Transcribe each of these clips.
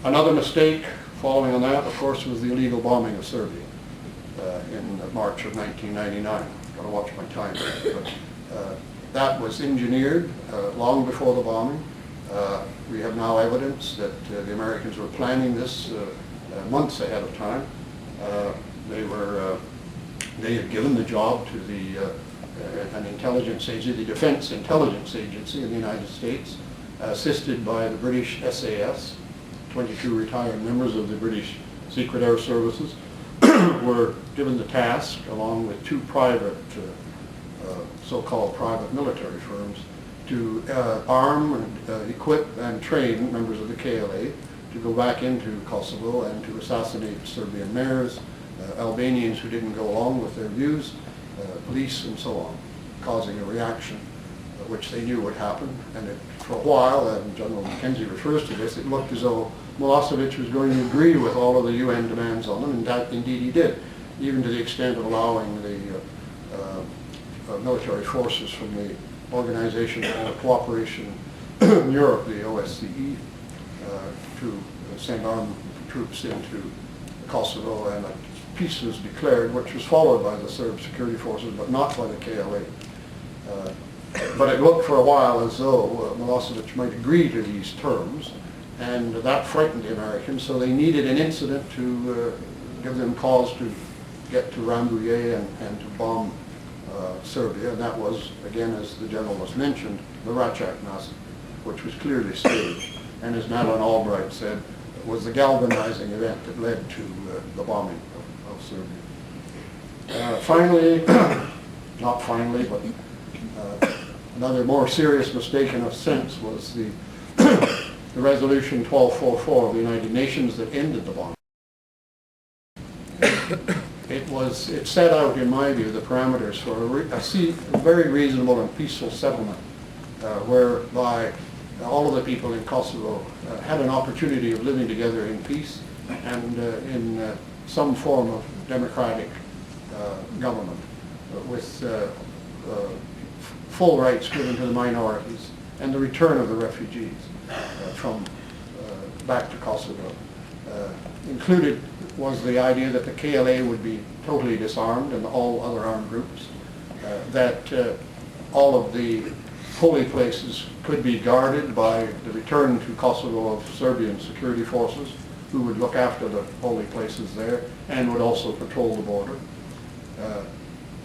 Another mistake following on that, of course, was the illegal bombing of Serbia in March of 1999. Got to watch my time there. But that was engineered long before the bombing. We have now evidence that the Americans were planning this months ahead of time. They had given the job to an intelligence agency, the Defense Intelligence Agency in the United States, assisted by the British SAS. 22 retired members of the British Secret Air Services were given the task, along with two private, so-called private military firms, to arm, and equip, and train members of the KLA to go back into Kosovo and to assassinate Serbian mayors, Albanians who didn't go along with their views, police, and so on, causing a reaction which they knew would happen. And for a while, and General Mackenzie refers to this, it looked as though Milosevic was going to agree with all of the UN demands on them, and that indeed he did, even to the extent of allowing the military forces from the Organization of Cooperation in Europe, the OSCE, to send armed troops into Kosovo, and peace was declared, which was followed by the Serb security forces, but not by the KLA. But it looked for a while as though Milosevic might agree to these terms, and that frightened the Americans, so they needed an incident to give them cause to get to Rambouillet and to bomb Serbia, and that was, again, as the general has mentioned, the Račak massacre, which was clearly staged, and as Madeleine Albright said, was the galvanizing event that led to the bombing of Serbia. Finally, not finally, but another more serious mistake in a sense was the Resolution 1244 of the United Nations that ended the bombing. It set out, in my view, the parameters for a very reasonable and peaceful settlement, whereby all of the people in Kosovo had an opportunity of living together in peace and in some form of democratic government, with full rights given to the minorities and the return of the refugees from back to Kosovo. Included was the idea that the KLA would be totally disarmed and all other armed groups, that all of the holy places could be guarded by the return to Kosovo of Serbian security forces who would look after the holy places there and would also patrol the border.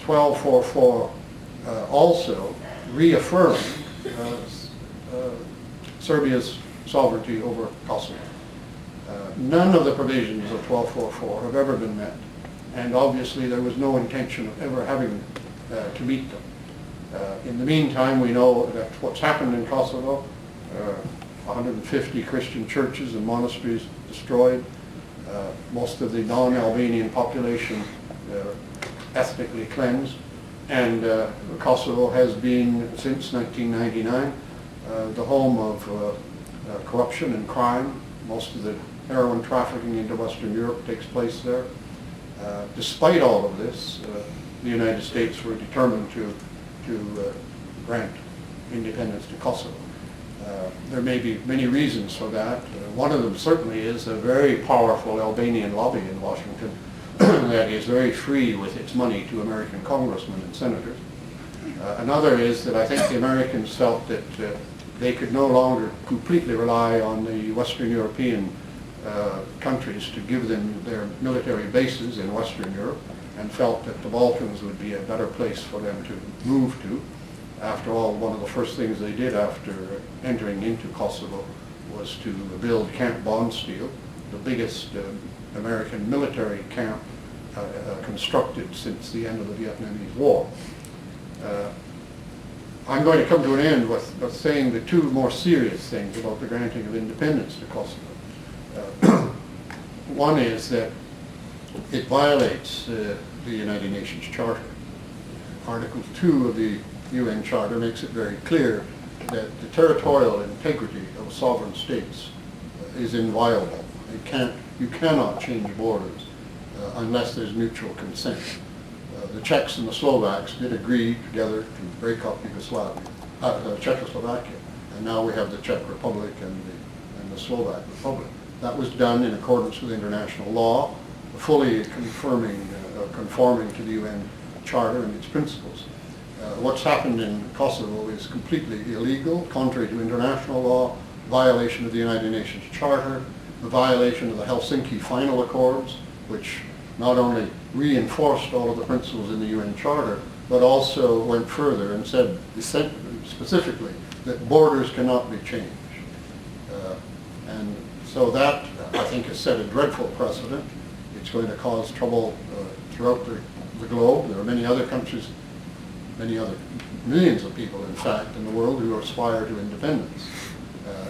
1244 also reaffirmed Serbia's sovereignty over Kosovo. None of the provisions of 1244 have ever been met, and obviously there was no intention of ever having to meet them. In the meantime, we know that what's happened in Kosovo, 150 Christian churches and monasteries destroyed, most of the non-Albanian population ethnically cleansed, and Kosovo has been, since 1999, the home of corruption and crime. Most of the heroin trafficking into Western Europe takes place there. Despite all of this, the United States were determined to grant independence to Kosovo. There may be many reasons for that. One of them certainly is a very powerful Albanian lobby in Washington that is very free with its money to American congressmen and senators. Another is that I think the Americans felt that they could no longer completely rely on the Western European countries to give them their military bases in Western Europe, and felt that the Balkans would be a better place for them to move to. After all, one of the first things they did after entering into Kosovo was to build Camp Bondsteel, the biggest American military camp constructed since the end of the Vietnamese War. I'm going to come to an end with saying the two more serious things about the granting of independence to Kosovo. One is that it violates the United Nations Charter. Article 2 of the UN Charter makes it very clear that the territorial integrity of sovereign states is inviolable. You cannot change borders unless there's mutual consent. The Czechs and the Slovaks did agree together to break up Czechoslovakia, and now we have the Czech Republic and the Slovak Republic. That was done in accordance with international law, fully conforming to the UN Charter and its principles. What's happened in Kosovo is completely illegal, contrary to international law, violation of the United Nations Charter, a violation of the Helsinki Final Accords, which not only reinforced all of the principles in the UN Charter, but also went further and said specifically that borders cannot be changed. And so that, I think, has set a dreadful precedent. It's going to cause trouble throughout the globe. There are many other countries, millions of people, in fact, in the world who aspire to independence.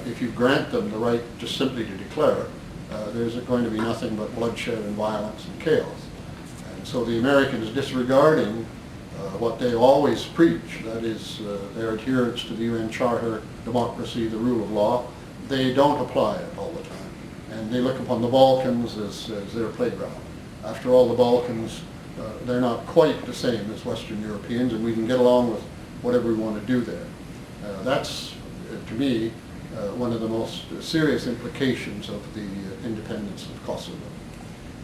If you grant them the right just simply to declare, there's going to be nothing but bloodshed and violence and chaos. And so the Americans, disregarding what they always preach, that is their adherence to the UN Charter, democracy, the rule of law, they don't apply it all the time. And they look upon the Balkans as their playground. After all, the Balkans, they're not quite the same as Western Europeans, and we can get along with whatever we want to do there. That's, to me, one of the most serious implications of the independence of Kosovo.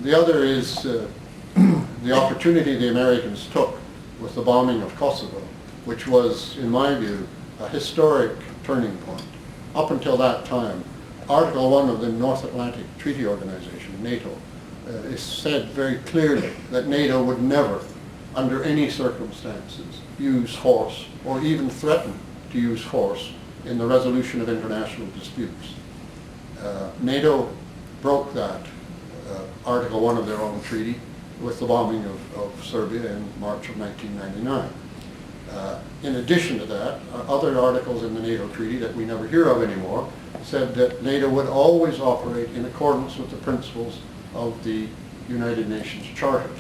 The other is the opportunity the Americans took with the bombing of Kosovo, which was, in my view, a historic turning point. Up until that time, Article 1 of the North Atlantic Treaty Organization, NATO, is said very clearly that NATO would never, under any circumstances, use force or even threaten to use force in the resolution of international disputes. NATO broke that Article 1 of their own treaty with the bombing of Serbia in March of 1999. In addition to that, other articles in the NATO treaty that we never hear of anymore said that NATO would always operate in accordance with the principles of the United Nations charters.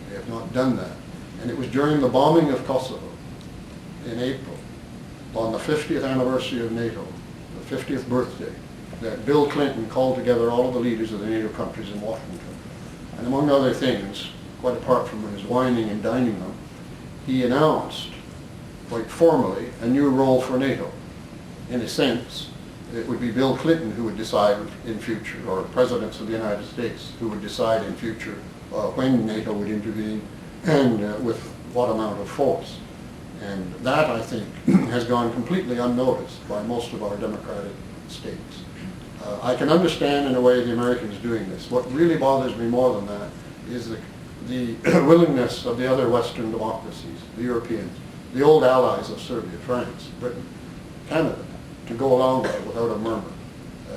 They have not done that. And it was during the bombing of Kosovo in April, on the 50th anniversary of NATO, the 50th birthday, that Bill Clinton called together all of the leaders of the NATO countries in Washington. And among other things, quite apart from his whining and dining them, he announced, quite formally, a new role for NATO. In a sense, it would be Bill Clinton who would decide in future, or presidents of the United States who would decide in future when NATO would intervene and with what amount of force. And that, I think, has gone completely unnoticed by most of our democratic states. I can understand, in a way, the Americans doing this. What really bothers me more than that is the willingness of the other Western democracies, the Europeans, the old allies of Serbia, France, Britain, Canada, to go along with it without a murmur.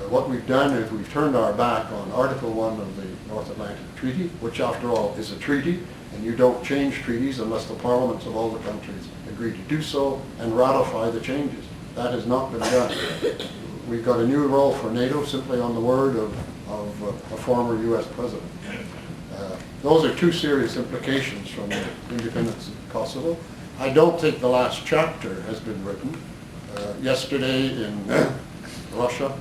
What we've done is we've turned our back on Article 1 of the North Atlantic Treaty, which, after all, is a treaty, and you don't change treaties unless the parliaments of all the countries agree to do so and ratify the changes. That has not been done. We've got a new role for NATO simply on the word of a former U.S. president. Those are two serious implications from the independence of Kosovo. I don't think the last chapter has been written. Yesterday in Russia,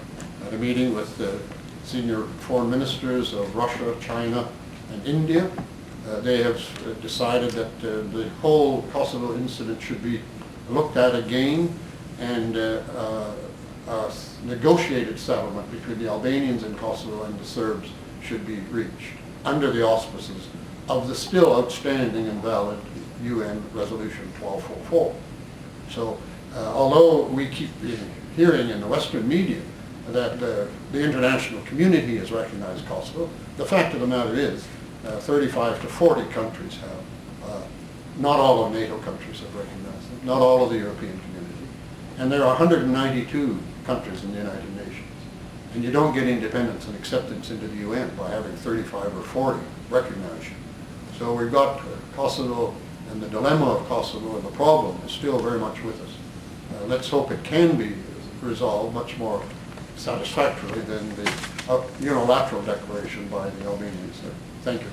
at a meeting with the senior foreign ministers of Russia, China, and India, they have decided that the whole Kosovo incident should be looked at again, and a negotiated settlement between the Albanians in Kosovo and the Serbs should be reached under the auspices of the still outstanding and valid UN Resolution 1244. So although we keep hearing in the Western media that the international community has recognized Kosovo, the fact of the matter is 35 to 40 countries have. Not all of NATO countries have recognized them, not all of the European community. And there are 192 countries in the United Nations. And you don't get independence and acceptance into the UN by having 35 or 40 recognize you. So we've got Kosovo, and the dilemma of Kosovo and the problem is still very much with us. Let's hope it can be resolved much more satisfactorily than the unilateral declaration by the Albanians. Thank you.